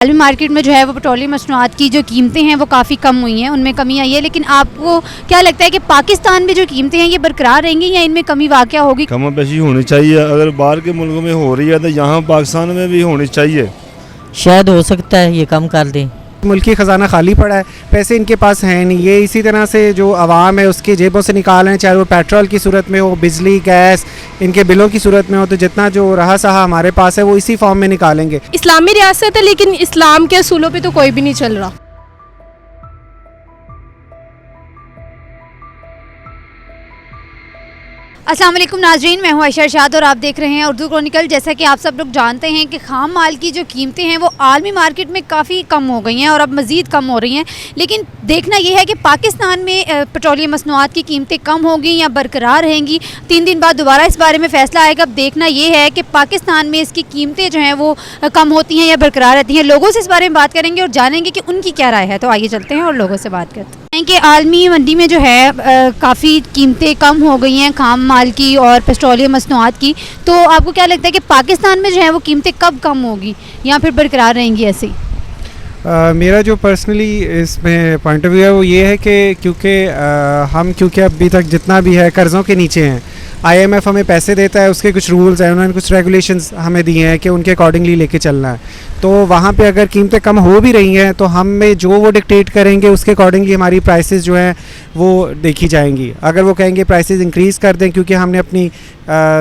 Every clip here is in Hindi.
आलमी मार्केट में जो है वो पेट्रोलियम मसनूआत की जो कीमतें हैं वो काफ़ी कम हुई हैं, उनमें कमी आई है। लेकिन आपको क्या लगता है कि पाकिस्तान में जो कीमतें हैं ये बरकरार रहेंगी या इनमें कमी वाक़या होगी? कम पेशी होनी चाहिए। अगर बाहर के मुल्कों में हो रही है तो यहाँ पाकिस्तान में भी होनी चाहिए। शायद हो सकता है ये कम कर दें। मुल्की ख़जाना खाली पड़ा है, पैसे इनके पास हैं नहीं। ये इसी तरह से जो आवाम है उसकी जेबों से निकाल रहे हैं, चाहे वो पेट्रोल की सूरत में हो, बिजली गैस इनके बिलों की सूरत में हो। तो जितना जो रहा सहा हमारे पास है वो इसी फॉर्म में निकालेंगे। इस्लामी रियासत है लेकिन इस्लाम के असूलों पे तो कोई भी नहीं चल रहा। अस्सलाम वालेकुम नाज़रीन, मैं हूं आयशा इरशाद और आप देख रहे हैं उर्दू क्रॉनिकल। जैसा कि आप सब लोग जानते हैं कि खाम माल की जो कीमतें हैं वो आलमी मार्केट में काफ़ी कम हो गई हैं और अब मज़ीद कम हो रही हैं। लेकिन देखना ये है कि पाकिस्तान में पेट्रोलियम मसनूआत की कीमतें कम होंगी या बरकरार रहेंगी। 3 दिन बाद दोबारा इस बारे में फ़ैसला आएगा। अब देखना ये है कि पाकिस्तान में इसकी कीमतें जो हैं वो कम होती हैं या बरकरार रहती हैं। लोगों से इस बारे में बात करेंगे और जानेंगे कि उनकी क्या राय है। तो आइए चलते हैं और लोगों से बात करते हैं कि आलमी मंडी में जो है काफ़ी कीमतें कम हो गई हैं खाम माल की और पेट्रोलियम मसनूआत की। तो आपको क्या लगता है कि पाकिस्तान में जो है वो कीमतें कब कम होगी या फिर बरकरार रहेंगी ऐसे ही? मेरा जो पर्सनली इसमें पॉइंट ऑफ व्यू है वो ये है कि क्योंकि अभी तक जितना भी है कर्ज़ों के नीचे हैं। IMF हमें पैसे देता है, उसके कुछ रूल्स हैं, उन्होंने कुछ रेगुलेशंस हमें दिए हैं कि उनके अकॉर्डिंगली लेके चलना है। तो वहाँ पे अगर कीमतें कम हो भी रही हैं तो हमें जो वो डिक्टेट करेंगे उसके अकॉर्डिंगली हमारी प्राइसेस जो हैं वो देखी जाएंगी। अगर वो कहेंगे प्राइसेस इंक्रीज़ कर दें क्योंकि हमने अपनी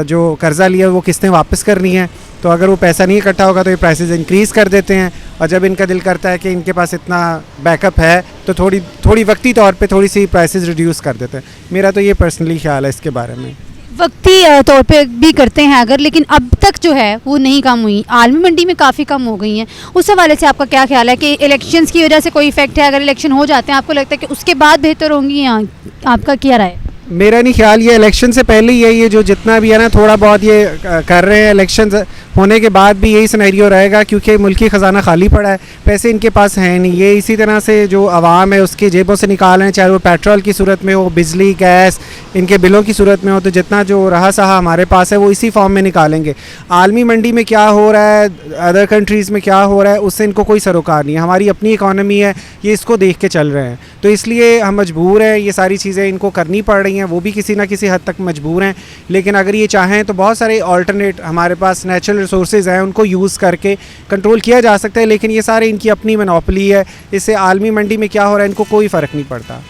जो कर्ज़ा लिया वो किस्तें वापस करनी है, तो अगर वो पैसा नहीं इकट्ठा होगा तो ये प्राइसेस इंक्रीज़ कर देते हैं। और जब इनका दिल करता है कि इनके पास इतना बैकअप है तो थोड़ी वक्ती तौर पे थोड़ी सी प्राइसेस रिड्यूस कर देते हैं। मेरा तो ये पर्सनली ख्याल है इसके बारे में। वक्ती तौर पे भी करते हैं अगर, लेकिन अब तक जो है वो नहीं कम हुई। आलमी मंडी में काफ़ी कम हो गई हैं। उस हवाले से आपका क्या ख्याल है कि इलेक्शंस की वजह से कोई इफेक्ट है? अगर इलेक्शन हो जाते हैं आपको लगता है कि उसके बाद बेहतर होंगी या आपका क्या राय है? मेरा नहीं ख्याल, ये इलेक्शन से पहले ही है। ये जो जितना भी है ना थोड़ा बहुत ये कर रहे हैं, इलेक्शन होने के बाद भी यही सिनेरियो रहेगा क्योंकि मुल्की ख़जाना खाली पड़ा है, पैसे इनके पास हैं नहीं। ये इसी तरह से जो आवाम है उसकी जेबों से निकाल रहे हैं, चाहे वो पेट्रोल की सूरत में हो, बिजली गैस इनके बिलों की सूरत में हो। तो जितना जो रहा सहा हमारे पास है वो इसी फॉर्म में निकालेंगे। आलमी मंडी में क्या हो रहा है, अदर कंट्रीज़ में क्या हो रहा है, उससे इनको कोई सरोकार नहीं है। हमारी अपनी इकॉनमी है, ये इसको देख के चल रहे हैं। तो इसलिए हम मजबूर हैं, ये सारी चीज़ें इनको करनी पड़ रही हैं। वो भी किसी ना किसी हद तक मजबूर हैं। लेकिन अगर ये चाहें तो बहुत सारे ऑल्टरनेट हमारे पास नेचुरल रिसोर्सेज हैं, उनको यूज़ करके कंट्रोल किया जा सकता है। लेकिन ये सारे इनकी अपनी मोनोपोली है, इससे आलमी मंडी में क्या हो रहा है इनको कोई फ़र्क नहीं पड़ता।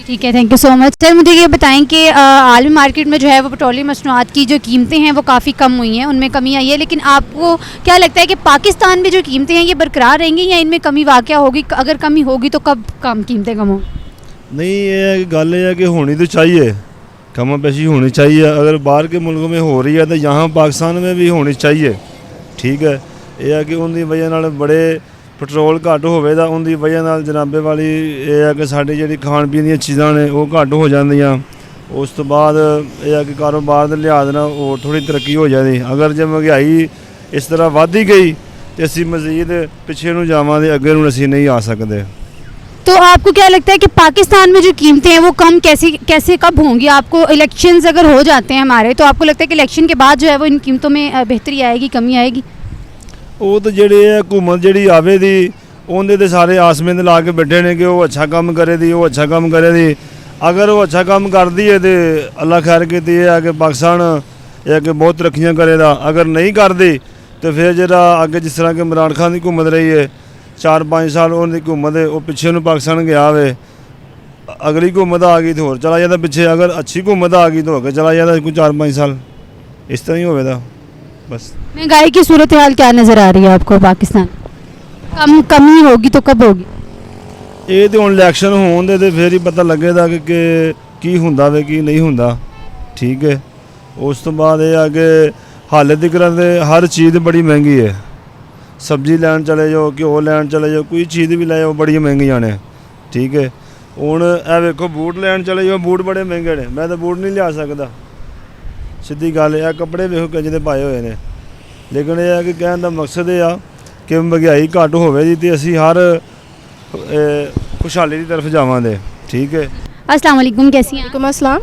ठीक है, thank you so much. Sir मुझे ये बताएं कि आलमी मार्केट में जो है वो पेट्रोलियम मसनूआत की जो कीमतें हैं वो काफ़ी कम हुई हैं, उनमें कमी आई है। लेकिन आपको क्या लगता है कि पाकिस्तान में जो कीमतें हैं ये बरकरार रहेंगी या इनमें कमी वाक़या होगी? अगर कमी होगी तो कब कम कीमतें कम होंगी? नहीं, ये गल है कि होनी तो चाहिए, कम पेशी होनी चाहिए। अगर बाहर के मुल्कों में हो रही है तो यहाँ पाकिस्तान में भी होनी चाहिए। ठीक है, यह है कि उनकी वजह नाल बड़े पेट्रोल घट होवे तां उनकी वजह नाल जनाबे वाली यह है कि साडी जिहड़ी खाण पीण दी चीज़ां ने वो घट हो जांदियां। उस तो बाद यह है कि कारोबार दे लिहाज नाल होर थोड़ी तरक्की हो जाती। अगर जे महंगाई इस तरह वधदी गई तो असीं मज़ीद पिछे नूं जावांगे, अगे नूं असीं नहीं आ सकदे। तो आपको क्या लगता है कि पाकिस्तान में जो कीमतें हैं वो कम कैसे कब होंगी? आपको इलेक्शंस अगर हो जाते हैं हमारे, तो आपको लगता है कि इलेक्शन के बाद जो है वो इन कीमतों में बेहतरी आएगी, कमी आएगी? वो तो जिहड़ी हुकूमत जिहड़ी आवे दी उहदे ते सारे आसमें ला के बैठे ने कि वो अच्छा काम करे दी, वो अच्छा काम करे दी। अगर वो अच्छा काम करदी है तो अल्लाह खैर कीती है कि पाकिस्तान यह कि बहुत तरक्कियां करेगा। अगर नहीं करदी तो फिर जरा अगे जिस तरह के इमरान खान की हुकूमत रही है 4-5 साल उनकी हुकूमत है वो पिछे नूं पाकिस्तान गया वे। अगली हुकूमत आ गई तो होर चला जाता पिछे, अगर अच्छी हुकूमत आ गई तो अगे चला जाता कोई 4-5 साल इस तरह ही होवेगा बस। महंगाई की सूरत हाल क्या नज़र आ रही है आपको पाकिस्तान? कमी होगी तो कब होगी? ये तो हुण इलैक्शन होण दे ते फिर ही पता लगेगा कि की हुंदा वे की नहीं हुंदा। ठीक है, उस तो बाद ये है कि हाले तक हर चीज़ बड़ी महंगी है। सब्जी लैन चले जाओ, घ्यो लैन चले जाओ, कोई चीज़ भी लै जाओ बड़ी महंगियां ने। ठीक है, हुण ए वेखो बूट लैन चले जाओ, बूट बड़े महंगे ने, मैं तो बूट नहीं लिया सकदा। सीधी गल है, कपड़े वेखो किंज दे पाए हुए ने। लेकिन यह है कि कहने का मकसद यह आ कि महंगाई घट होवे दी ते असीं हर खुशहाली की तरफ जावांगे। ठीक है, अस्सलाम वालेकुम, कैसी हैं आप? वालेकुम अस्सलाम।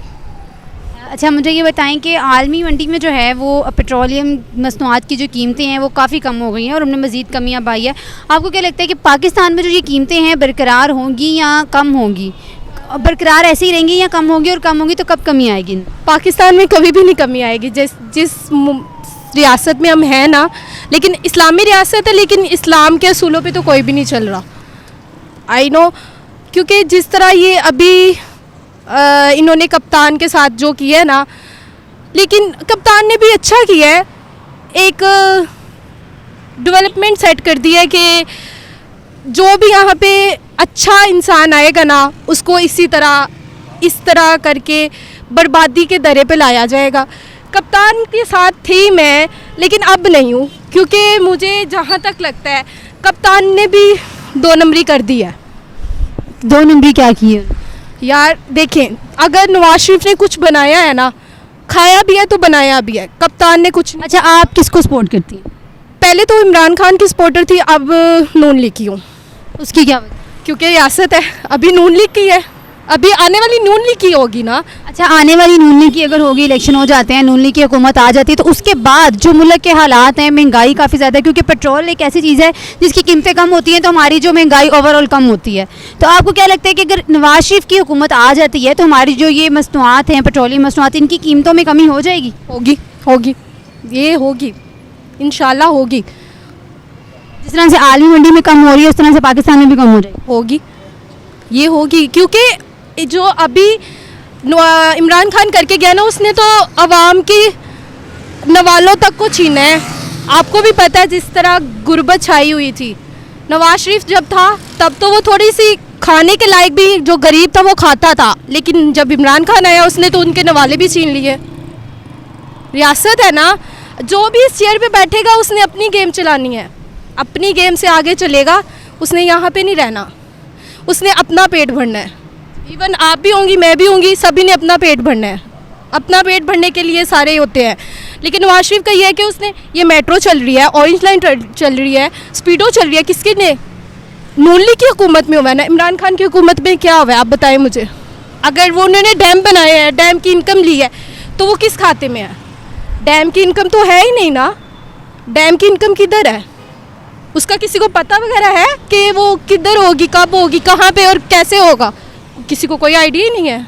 अच्छा मुझे ये बताएं कि आलमी मंडी में जो है वो पेट्रोलियम मसनूआत की जो कीमतें हैं वो काफ़ी कम हो गई हैं और उनमें मज़ीद कमियां पाई है। आपको क्या लगता है कि पाकिस्तान में जो ये कीमतें हैं बरकरार होंगी या कम होंगी? बरकरार ऐसे ही रहेंगी या कम होंगी, और कम होंगी तो कब कमी आएगी? पाकिस्तान में कभी भी नहीं कमी आएगी। जिस रियासत में हम हैं ना, लेकिन इस्लामी रियासत है, लेकिन इस्लाम के असूलों पे तो कोई भी नहीं चल रहा। आई नो, क्योंकि जिस तरह ये अभी इन्होंने कप्तान के साथ जो किया है ना, लेकिन कप्तान ने भी अच्छा किया है, एक डेवलपमेंट सेट कर दिया है कि जो भी यहाँ पे अच्छा इंसान आएगा ना, उसको इस तरह करके बर्बादी के दरे पे लाया जाएगा। कप्तान के साथ थी मैं, लेकिन अब नहीं हूँ, क्योंकि मुझे जहाँ तक लगता है कप्तान ने भी 2 नंबरी कर दी है। 2 नंबरी क्या की है? यार देखें, अगर नवाज शरीफ ने कुछ बनाया है ना, खाया भी है तो बनाया भी है, कप्तान ने कुछ नहीं। अच्छा आप किसको सपोर्ट करती हैं? पहले तो इमरान खान की सपोर्टर थी, अब नून लीग की हूँ। उसकी क्या वजह? क्योंकि रियासत है, अभी नून लीग की है, अभी आने वाली नून लीग की होगी ना। अच्छा आने वाली नून लीग की अगर होगी, इलेक्शन हो जाते हैं, नून लीग की हुकूमत आ जाती है, तो उसके बाद जो मुल्क के हालात हैं, महंगाई काफ़ी ज़्यादा है, क्योंकि पेट्रोल एक ऐसी चीज़ है जिसकी कीमतें कम होती हैं तो हमारी जो महंगाई ओवरऑल कम होती है। तो आपको क्या लगता है कि अगर नवाज शरीफ की हुकूमत आ जाती है तो हमारी जो ये मसनूआत हैं, पेट्रोलियम मसनूआत, इनकी कीमतों में कमी हो जाएगी? होगी, ये होगी, इंशाल्लाह होगी। जिस तरह से आलमी मंडी में कम हो रही है उस तरह से पाकिस्तान में भी कम हो जाएगी? होगी, ये होगी, क्योंकि जो अभी इमरान खान करके गया ना, उसने तो अवाम की नवालों तक को छीना है। आपको भी पता है जिस तरह गुर्बत छाई हुई थी। नवाज शरीफ जब था तब तो वो थोड़ी सी खाने के लायक भी, जो गरीब था वो खाता था, लेकिन जब इमरान खान आया उसने तो उनके नवाले भी छीन लिए। रियासत है ना, जो भी इस चेयर पे बैठेगा उसने अपनी गेम चलानी है, अपनी गेम से आगे चलेगा, उसने यहाँ पे नहीं रहना, उसने अपना पेट भरना है। इवन आप भी होंगी, मैं भी होंगी, सभी ने अपना पेट भरना है। अपना पेट भरने के लिए सारे होते हैं, लेकिन नवाज शरीफ का ये है कि उसने ये मेट्रो चल रही है, ऑरेंज लाइन चल रही है, स्पीडो चल रही है, किसके ने? नून लीग की हुकूमत में हुआ है ना। इमरान खान की हुकूमत में क्या हुआ है आप बताएं मुझे। अगर वो उन्होंने डैम बनाए हैं, डैम की इनकम ली है, तो वो किस खाते में है? डैम की इनकम तो है ही नहीं ना। डैम की इनकम किधर है? उसका किसी को पता वगैरह है कि वो किधर होगी, कब होगी, कहाँ पे और कैसे होगा? किसी को कोई आइडिया ही नहीं है।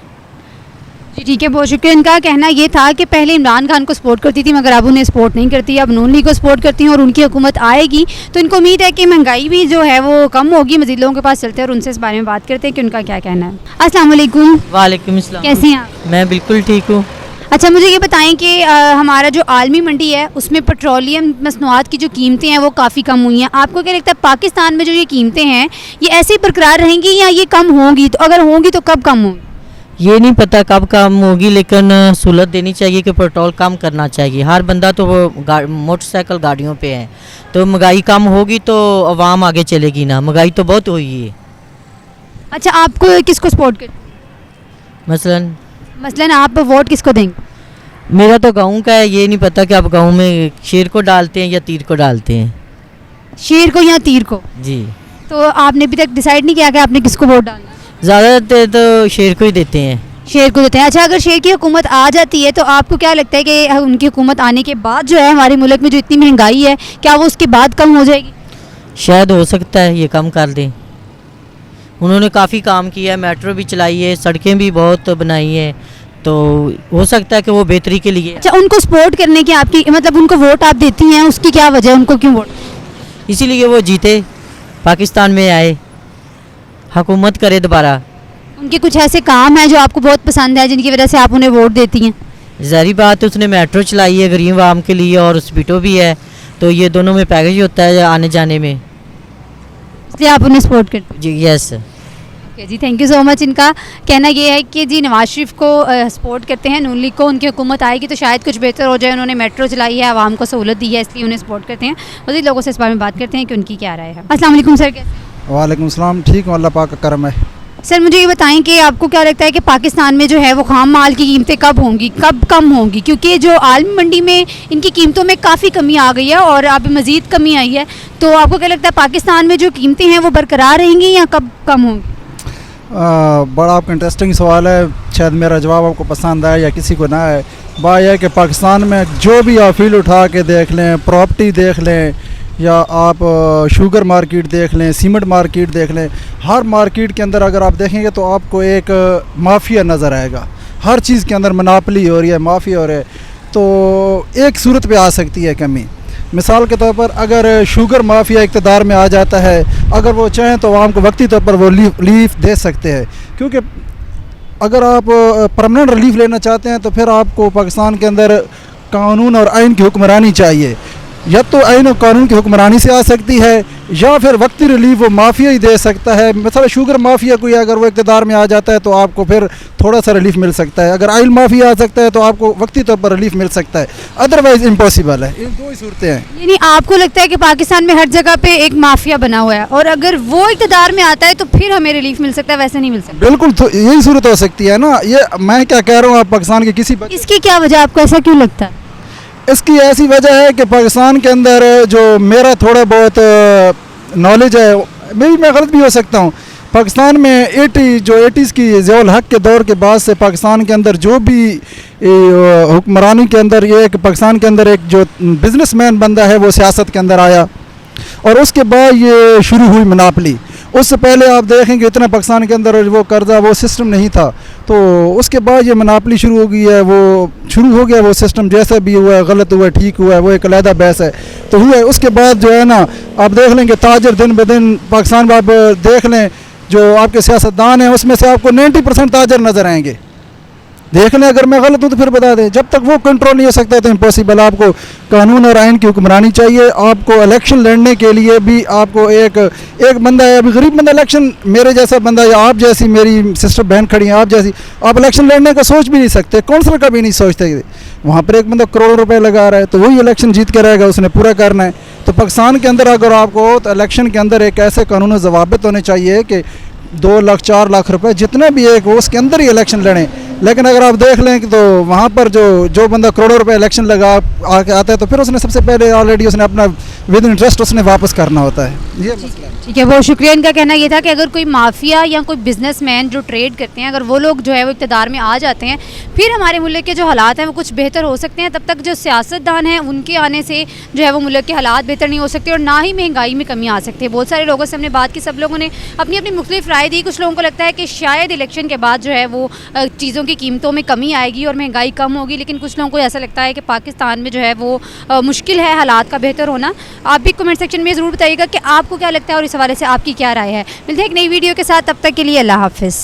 जी ठीक है, बहुत शुक्रिया। इनका कहना ये था कि पहले इमरान खान को सपोर्ट करती थी, मगर अब उन्हें सपोर्ट नहीं करती, अब नून लीग को सपोर्ट करती हैं और उनकी हुकूमत आएगी तो इनको उम्मीद है कि महंगाई भी जो है वो कम होगी। मज़ीद लोगों के पास चलते हैं और उनसे इस बारे में बात करते हैं कि उनका क्या कहना है। अस्सलाम वालेकुम। वालेकुम अस्सलाम। कैसी हैं आप? मैं बिल्कुल ठीक हूँ। अच्छा मुझे ये बताएं कि हमारा जो आलमी मंडी है उसमें पेट्रोलियम मसनूआत की जो कीमतें हैं वो काफ़ी कम हुई हैं। आपको क्या लगता है पाकिस्तान में जो ये कीमतें हैं ये ऐसे ही बरकरार रहेंगी या ये कम होंगी? तो अगर होंगी तो कब कम होंगी? ये नहीं पता कब कम होगी, लेकिन सहूलत देनी चाहिए कि पेट्रोल कम करना चाहिए। हर बंदा तो वो मोटरसाइकिल गाड़ियों पे है, तो महंगाई कम होगी तो आवाम आगे चलेगी ना। महंगाई तो बहुत हुई है। अच्छा आपको किसको सपोर्ट कर, मसलन आप वोट किसको देंगे? मेरा तो गाँव का है, ये नहीं पता कि आप गाँव में शेर को डालते हैं या तीर को डालते हैं। शेर को या तीर को? जी। तो आपने अभी तक डिसाइड नहीं किया कि आपने किसको वोट डालना? ज़्यादातर तो शेर को ही देते हैं। शेर को देते हैं। अच्छा अगर शेर की हुकूमत आ जाती है तो आपको क्या लगता है कि उनकी हुकूमत आने के बाद जो है हमारे मुल्क में जो इतनी महंगाई है क्या वो उसके बाद कम हो जाएगी? शायद हो सकता है ये कम कर दें। उन्होंने काफ़ी काम किया है, मेट्रो भी चलाई है, सड़कें भी बहुत बनाई हैं, तो हो सकता है कि वो बेहतरी के लिए। अच्छा उनको सपोर्ट करने की आपकी मतलब उनको वोट आप देती हैं, उसकी क्या वजह है, उनको क्यों वोट? इसीलिए वो जीते, पाकिस्तान में आए, हुकूमत करे दोबारा। उनके कुछ ऐसे काम हैं जो आपको बहुत पसंद है जिनकी वजह से आप उन्हें वोट देती हैं? ज़ाहिर बात है, उसने मेट्रो चलाई है गरीब आवाम के लिए और स्पीडो भी है, तो ये दोनों में पैकेज होता है आने जाने में, इसलिए आप उन्हें सपोर्ट करते हैं? जी यस। ओके जी, थैंक यू सो मच। इनका कहना ये है कि जी नवाज शरीफ को सपोर्ट करते हैं, नून लीग को, उनकी हुकूमत आएगी तो शायद कुछ बेहतर हो जाए। उन्होंने मेट्रो चलाई है, आवाम को सहूलत दी है, इसलिए उन्हें सपोर्ट करते हैं। मज़ीद लोगों से इस बारे में बात करते हैं कि उनकी क्या राय है। अस्सलाम वालेकुम सर, कैसे? वालेकुम सलाम, ठीक हूँ, अल्लाह पाक का करम है। सर मुझे ये बताएं कि आपको क्या लगता है कि पाकिस्तान में जो है वो खाम माल की कीमतें कब होंगी, कब कम होंगी? क्योंकि जो आलमी मंडी में इनकी कीमतों में काफ़ी कमी आ गई है और अब मज़ीद कमी आई है, तो आपको क्या लगता है पाकिस्तान में जो कीमतें हैं वो बरकरार रहेंगी या कब कम होंगी? बड़ा आपका इंटरेस्टिंग सवाल है। शायद मेरा जवाब आपको पसंद आए या किसी को ना आए। बात यह है कि पाकिस्तान में जो भी आप फील्ड उठा के देख लें, प्रॉपर्टी देख लें या आप शुगर मार्केट देख लें, सीमेंट मार्केट देख लें, हर मार्केट के अंदर अगर आप देखेंगे तो आपको एक माफिया नज़र आएगा। हर चीज़ के अंदर मनापली हो रही है, माफिया हो रहा है। तो एक सूरत पे आ सकती है कमी। मिसाल के तौर पर अगर शुगर माफिया इक़्तिदार में आ जाता है, अगर वो चाहें तो आवाम को वक्ती तौर पर वो रिलीफ दे सकते हैं, क्योंकि अगर आप परमानेंट रिलीफ लेना चाहते हैं तो फिर आपको पाकिस्तान के अंदर कानून और आइन की हुक्मरानी चाहिए। या तो आइन और कानून की हुक्मरानी से आ सकती है या फिर वक्ती रिलीफ वो माफिया ही दे सकता है। मतलब शुगर माफिया कोई अगर वो इक़्तिदार में आ जाता है तो आपको फिर थोड़ा सा रिलीफ मिल सकता है। अगर आइल माफिया आ सकता है तो आपको वक्ती तौर पर रिलीफ मिल सकता है, अदरवाइज़ इम्पॉसिबल है। इन दो ही सूरतें हैं। यानी आपको लगता है कि पाकिस्तान में हर जगह पे एक माफिया बना हुआ है और अगर वो इक़्तिदार में आता है तो फिर हमें रिलीफ मिल सकता है, वैसे नहीं मिल सकता? बिल्कुल, तो यही सूरत हो सकती है ना। ये मैं क्या कह रहा हूँ, आप पाकिस्तान के किसी इसकी क्या वजह, आपको ऐसा क्यों लगता है? इसकी ऐसी वजह है कि पाकिस्तान के अंदर जो मेरा थोड़ा बहुत नॉलेज है, मैं गलत भी हो सकता हूँ, पाकिस्तान में 80s की ज़ियाउल हक के दौर के बाद से पाकिस्तान के अंदर जो भी हुक्मरानी के अंदर ये एक पाकिस्तान के अंदर एक जो बिजनेसमैन बंदा है वो सियासत के अंदर आया और उसके बाद ये शुरू हुई मनापली। उससे पहले आप देखेंगे इतना पाकिस्तान के अंदर वो कर्जा वो सिस्टम नहीं था, तो उसके बाद ये मनापली शुरू हो गई है। वो शुरू हो गया वो सिस्टम, जैसा भी हुआ है, गलत हुआ है, ठीक हुआ है, वो एक अलहदा बहस है। तो हुआ है उसके बाद जो है ना, आप देख लेंगे ताजर दिन ब दिन पाकिस्तान में आप देख लें जो आपके सियासतदान हैं उसमें से आपको 90% ताजर नज़र आएंगे। देख लें, अगर मैं गलत हूँ तो फिर बता दें। जब तक वो कंट्रोल नहीं हो सकता तो इम्पॉसिबल। आपको कानून और आइन की हुक्मरानी चाहिए। आपको इलेक्शन लड़ने के लिए भी आपको एक बंदा है, अभी गरीब बंदा इलेक्शन, मेरे जैसा बंदा या आप जैसी मेरी सिस्टर बहन खड़ी हैं, आप जैसी, आप इलेक्शन लड़ने का सोच भी नहीं सकते, काउंसलर का भी नहीं सोचते। वहाँ पर एक बंदा करोड़ रुपए लगा रहा है तो वही इलेक्शन जीत के रहेगा, उसने पूरा करना है। तो पाकिस्तान के अंदर अगर आपको तो इलेक्शन के अंदर एक ऐसे कानून ज़वाबित होने चाहिए कि 2 लाख 4 लाख रुपए जितना भी एक उसके अंदर ही इलेक्शन लड़ें। लेकिन अगर आप देख लें कि तो वहाँ पर जो बंदा करोड़ों रुपए इलेक्शन लगा आके आता है तो फिर उसने सबसे पहले ऑलरेडी उसने अपना विद इंटरेस्ट उसने वापस करना होता है। ये मसला है। ठीक है, बहुत शुक्रिया। इनका कहना ये था कि अगर कोई माफिया या कोई बिजनेसमैन जो ट्रेड करते हैं, अगर वो लोग जो है वो इक़्तिदार में आ जाते हैं, फिर हमारे मुल्क के जो हालात हैं वो कुछ बेहतर हो सकते हैं। तब तक जो सियासतदान हैं उनके आने से जो है वो मुल्क के हालात बेहतर नहीं हो सकते और ना ही महंगाई में कमी आ सकती है। बहुत सारे लोगों से हमने बात की, सब लोगों ने अपनी अपनी मुख्तलिफ राय दी। कुछ लोगों को लगता है कि शायद इलेक्शन के बाद जो है वो चीज़ों की कीमतों में कमी आएगी और महंगाई कम होगी, लेकिन कुछ लोगों को ऐसा लगता है कि पाकिस्तान में जो है वो मुश्किल है हालात का बेहतर होना। आप भी कमेंट सेक्शन में ज़रूर बताइएगा कि आपको क्या लगता है और इस हवाले से आपकी क्या राय है। मिलते हैं एक नई वीडियो के साथ, तब तक के लिए अल्लाह हाफ़िज़।